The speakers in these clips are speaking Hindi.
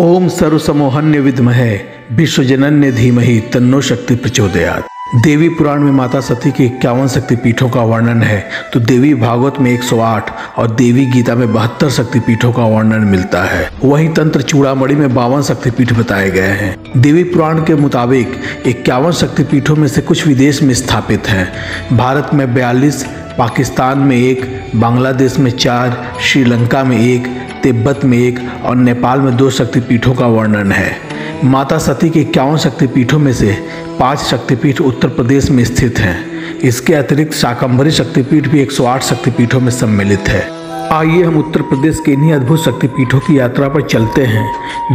ओम सर्वसमोहन्य विद्महे विश्वजनन्य धीमहि तन्नो शक्ति प्रचोदयात्। देवी पुराण में माता सती के 51 शक्तिपीठों का वर्णन है तो देवी भागवत में 108 और देवी गीता में 72 शक्तिपीठों का वर्णन मिलता है। वहीं तंत्र चूड़ामणि में 52 शक्तिपीठ बताए गए हैं। देवी पुराण के मुताबिक 51 शक्तिपीठों में से कुछ विदेश में स्थापित हैं। भारत में 42, पाकिस्तान में 1, बांग्लादेश में 4, श्रीलंका में 1, तिब्बत में 1 और नेपाल में 2 शक्तिपीठों का वर्णन है। माता सती के 51 शक्तिपीठों में से 5 शक्तिपीठ उत्तर प्रदेश में स्थित हैं। इसके अतिरिक्त शाकंभरी शक्तिपीठ भी 108 शक्तिपीठों में सम्मिलित है। आइए हम उत्तर प्रदेश के इन्हीं अद्भुत शक्तिपीठों की यात्रा पर चलते हैं,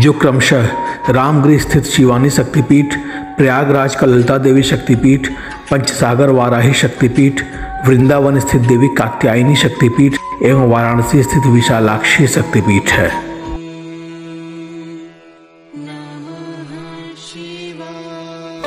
जो क्रमशः रामगृह स्थित शिवानी शक्तिपीठ, प्रयागराज का ललिता देवी शक्तिपीठ, पंचसागर वाराही शक्तिपीठ, वृंदावन स्थित देवी कात्यायनी शक्तिपीठ एवं वाराणसी स्थित विशालाक्षी शक्तिपीठ है।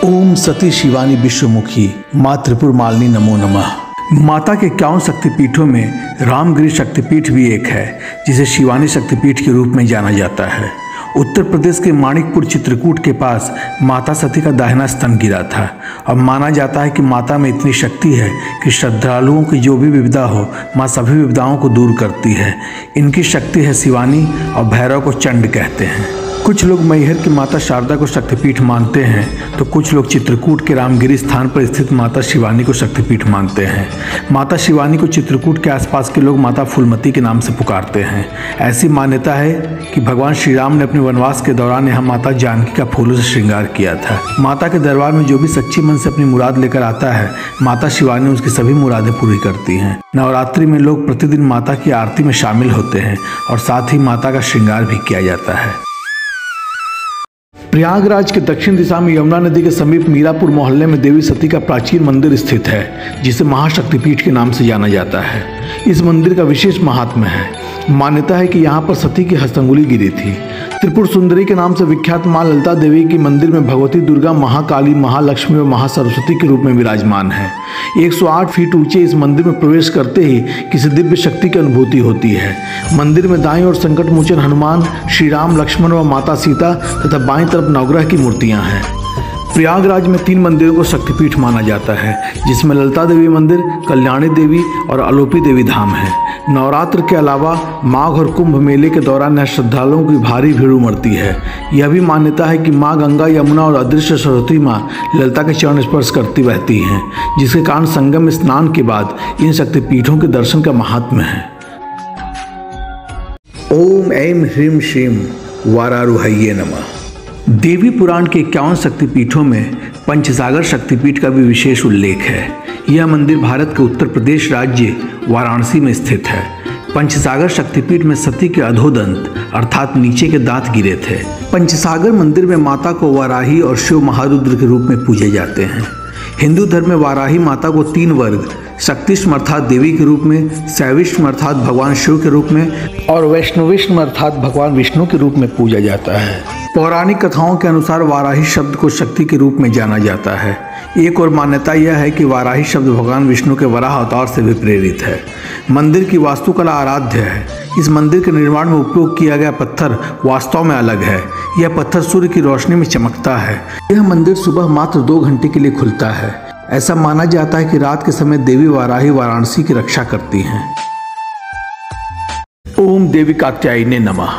ओम सती शिवानी विश्वमुखी माँ त्रिपुर मालिनी नमो नमः। माता के 51 शक्तिपीठों में रामगिरी शक्तिपीठ भी एक है, जिसे शिवानी शक्तिपीठ के रूप में जाना जाता है। उत्तर प्रदेश के माणिकपुर चित्रकूट के पास माता सती का दाहिना स्तन गिरा था और माना जाता है कि माता में इतनी शक्ति है कि श्रद्धालुओं की जो भी विपदा हो, माँ सभी विपदाओं को दूर करती है। इनकी शक्ति है शिवानी और भैरव को चंड कहते हैं। कुछ लोग मैहर की माता शारदा को शक्तिपीठ मानते हैं तो कुछ लोग चित्रकूट के रामगिरी स्थान पर स्थित माता शिवानी को शक्तिपीठ मानते हैं। माता शिवानी को चित्रकूट के आसपास के लोग माता फूलमती के नाम से पुकारते हैं। ऐसी मान्यता है कि भगवान श्री राम ने अपने वनवास के दौरान यहाँ माता जानकी का फूलों से श्रृंगार किया था। माता के दरबार में जो भी सच्ची मन से अपनी मुराद लेकर आता है, माता शिवानी उसकी सभी मुरादें पूरी करती हैं। नवरात्रि में लोग प्रतिदिन माता की आरती में शामिल होते हैं और साथ ही माता का श्रृंगार भी किया जाता है। प्रयागराज के दक्षिण दिशा में यमुना नदी के समीप मीरापुर मोहल्ले में देवी सती का प्राचीन मंदिर स्थित है, जिसे महाशक्तिपीठ के नाम से जाना जाता है। इस मंदिर का विशेष महात्म्य है। मान्यता है कि यहाँ पर सती की हस्तंगुली गिरी थी। त्रिपुर सुंदरी के नाम से विख्यात मां ललिता देवी की मंदिर में भगवती दुर्गा, महाकाली, महालक्ष्मी और महासरस्वती के रूप में विराजमान है। 108 फीट ऊंचे इस मंदिर में प्रवेश करते ही किसी दिव्य शक्ति की अनुभूति होती है। मंदिर में दाईं ओर संकट मोचन हनुमान, श्री राम, लक्ष्मण और माता सीता तथा बाईं तरफ नवग्रह की मूर्तियां हैं। प्रयागराज में 3 मंदिरों को शक्तिपीठ माना जाता है, जिसमें ललिता देवी मंदिर, कल्याणी देवी और अलोपी देवी धाम है। नवरात्र के अलावा माघ और कुंभ मेले के दौरान यहाँ श्रद्धालुओं की भारी भीड़ उमड़ती है। यह भी मान्यता है कि माँ गंगा, यमुना और अदृश्य सरस्वती माँ ललिता के चरण स्पर्श करती बहती हैं, जिसके कारण संगम स्नान के बाद इन शक्तिपीठों के दर्शन का महात्म्य है। ओम ऐं ह्रीं श्रीं वारारुहये नमः। देवी पुराण के 51 शक्तिपीठों में पंचसागर शक्तिपीठ का भी विशेष उल्लेख है। यह मंदिर भारत के उत्तर प्रदेश राज्य वाराणसी में स्थित है। पंचसागर शक्तिपीठ में सती के अधोदंत अर्थात नीचे के दांत गिरे थे। पंचसागर मंदिर में माता को वाराही और शिव महारुद्र के रूप में पूजे जाते हैं। हिंदू धर्म में वाराही माता को 3 वर्ग, शक्तिष्म अर्थात देवी के रूप में, शैविष्म अर्थात भगवान शिव के रूप में और वैष्णविष्म अर्थात भगवान विष्णु के रूप में पूजा जाता है। पौराणिक कथाओं के अनुसार वाराही शब्द को शक्ति के रूप में जाना जाता है। एक और मान्यता यह है कि वाराही शब्द भगवान विष्णु के वराह अवतार से भी प्रेरित है। मंदिर की वास्तुकला आराध्य है। इस मंदिर के निर्माण में उपयोग किया गया पत्थर वास्तव में अलग है। यह पत्थर सूर्य की रोशनी में चमकता है। यह मंदिर सुबह मात्र 2 घंटे के लिए खुलता है। ऐसा माना जाता है कि रात के समय देवी वाराही वाराणसी की रक्षा करती हैं। ओम देवी कात्यायनी नमः।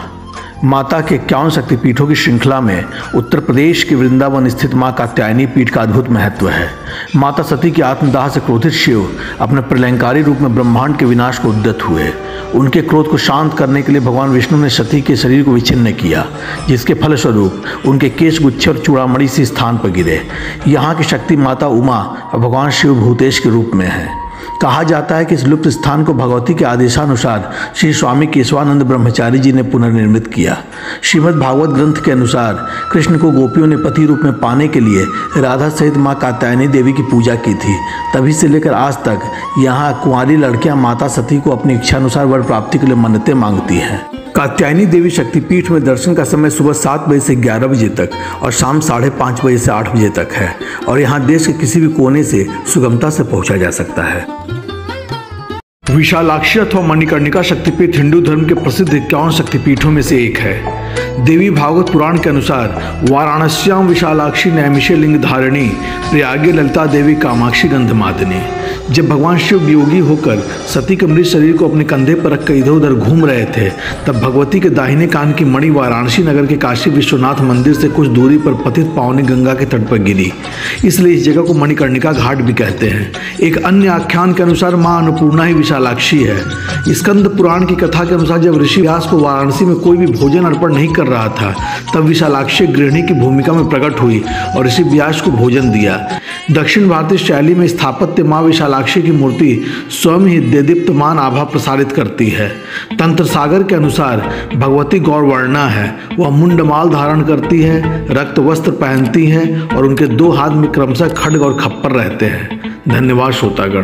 माता के 51 शक्तिपीठों की श्रृंखला में उत्तर प्रदेश के वृंदावन स्थित मां कात्यायनी पीठ का अद्भुत महत्व है। माता सती के आत्मदाह से क्रोधित शिव अपने प्रलयंकारी रूप में ब्रह्मांड के विनाश को उद्यत हुए। उनके क्रोध को शांत करने के लिए भगवान विष्णु ने सती के शरीर को विच्छिन्न किया, जिसके फलस्वरूप उनके केश गुच्छे और चूड़ामणि इसी स्थान पर गिरे। यहाँ की शक्ति माता उमा और भगवान शिव भूतेश के रूप में है। कहा जाता है कि इस लुप्त स्थान को भगवती के आदेशानुसार श्री स्वामी केशवानंद ब्रह्मचारी जी ने पुनर्निर्मित किया। श्रीमद् भागवत ग्रंथ के अनुसार कृष्ण को गोपियों ने पति रूप में पाने के लिए राधा सहित मां कात्यायनी देवी की पूजा की थी। तभी से लेकर आज तक यहाँ कुंवारी लड़कियां माता सती को अपनी इच्छानुसार वर प्राप्ति के लिए मन्नतें मांगती हैं। कात्यायनी देवी शक्तिपीठ में दर्शन का समय सुबह 7 बजे से 11 बजे तक और शाम 5:30 बजे से 8 बजे तक है और यहाँ देश के किसी भी कोने से सुगमता से पहुँचा जा सकता है। विशालाक्षी अथवा मणिकर्णिका शक्तिपीठ हिंदू धर्म के प्रसिद्ध 51 शक्तिपीठों में से एक है। देवी भागवत पुराण के अनुसार वाराणस्याम विशालाक्षी नैमिषे लिंग धारिणी प्रयागे ललिता देवी कामाक्षी गंधमादनी। जब भगवान शिव वियोगी होकर सती के मृत शरीर को अपने कंधे पर रखकर इधर उधर घूम रहे थे, तब भगवती के दाहिने कान की मणि वाराणसी नगर के काशी विश्वनाथ मंदिर से कुछ दूरी पर पतित पावनी गंगा के तट पर गिरी। इसलिए इस जगह को मणिकर्णिका घाट भी कहते हैं। एक अन्य आख्यान के अनुसार मां अन्नपूर्णा ही विशालाक्षी है। स्कंद पुराण की कथा के अनुसार जब ऋषि व्यास को वाराणसी में कोई भी भोजन अर्पण नहीं कर रहा था, तब विशालाक्षी गृहिणी की भूमिका में प्रकट हुई और ऋषि व्यास को भोजन दिया। दक्षिण भारतीय शैली में स्थापत्य मां विशालाक्षी की मूर्ति स्वयं ही देदीप्यमान आभा प्रसारित करती है। तंत्र सागर के अनुसार भगवती गौरवर्णा है। वह मुंडमाल धारण करती है, रक्त वस्त्र पहनती है और उनके दो हाथ में क्रमशः खड्ग और खप्पर रहते हैं। धन्यवाद श्रोतागण।